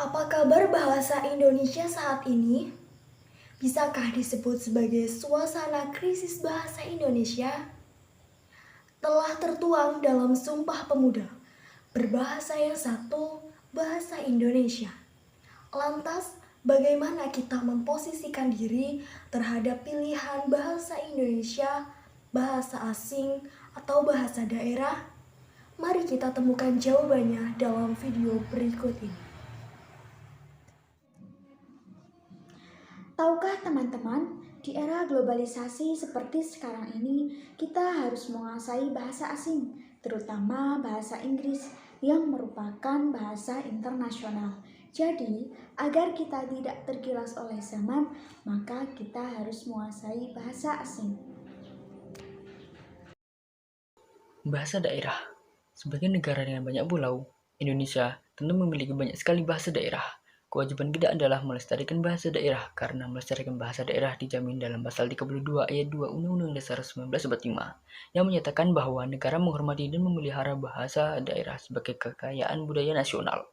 Apa kabar bahasa Indonesia saat ini? Bisakah disebut sebagai suasana krisis bahasa Indonesia? Telah tertuang dalam Sumpah Pemuda, berbahasa yang satu, bahasa Indonesia. Lantas, bagaimana kita memposisikan diri terhadap pilihan bahasa Indonesia, bahasa asing, atau bahasa daerah? Mari kita temukan jawabannya dalam video berikut ini. Tahukah teman-teman, di era globalisasi seperti sekarang ini, kita harus menguasai bahasa asing, terutama bahasa Inggris yang merupakan bahasa internasional. Jadi, agar kita tidak tergilas oleh zaman, maka kita harus menguasai bahasa asing. Bahasa daerah. Sebagai negara dengan banyak pulau, Indonesia tentu memiliki banyak sekali bahasa daerah. Kewajiban kita adalah melestarikan bahasa daerah karena melestarikan bahasa daerah dijamin dalam pasal 32 ayat 2 Undang-Undang Dasar 1945 yang menyatakan bahwa negara menghormati dan memelihara bahasa daerah sebagai kekayaan budaya nasional.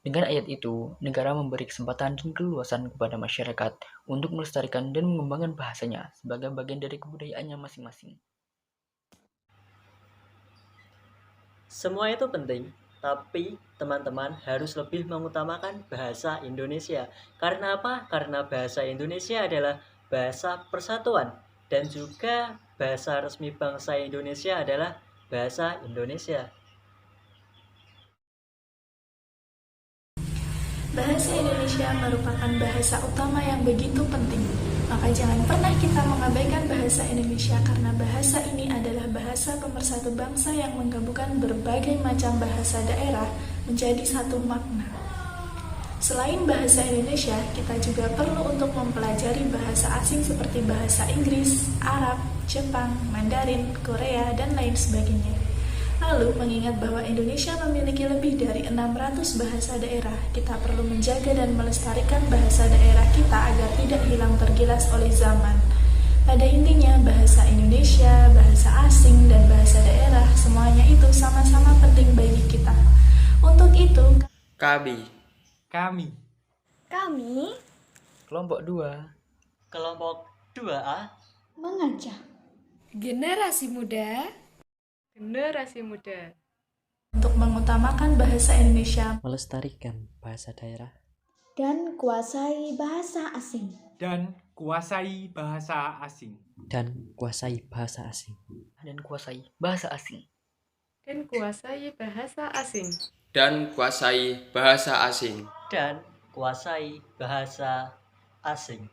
Dengan ayat itu, negara memberi kesempatan dan keluasan kepada masyarakat untuk melestarikan dan mengembangkan bahasanya sebagai bagian dari kebudayaannya masing-masing. Semua itu penting, tapi teman-teman harus lebih mengutamakan bahasa Indonesia. Karena apa? Karena bahasa Indonesia adalah bahasa persatuan dan juga bahasa resmi bangsa Indonesia adalah bahasa Indonesia. Bahasa Indonesia merupakan bahasa utama yang begitu penting. Maka jangan pernah kita mengabaikan bahasa Indonesia karena bahasa ini adalah bahasa pemersatu bangsa yang menggabungkan berbagai macam bahasa daerah menjadi satu makna. Selain bahasa Indonesia, kita juga perlu untuk mempelajari bahasa asing seperti bahasa Inggris, Arab, Jepang, Mandarin, Korea, dan lain sebagainya. Lalu, mengingat bahwa Indonesia memiliki lebih dari 600 bahasa daerah, kita perlu menjaga dan melestarikan bahasa daerah kita agar tidak hilang tergilas oleh zaman. Pada intinya, bahasa Indonesia, bahasa asing, dan bahasa daerah, semuanya itu sama-sama penting bagi kita. Untuk itu, Kami. Kelompok 2. Kelompok 2A Mengajak Generasi muda untuk mengutamakan bahasa Indonesia, melestarikan bahasa daerah, dan kuasai bahasa asing. Dan kuasai bahasa asing. dan kuasai bahasa asing. Dan kuasai bahasa asing. dan kuasai bahasa asing. Dan kuasai bahasa asing. dan kuasai bahasa asing.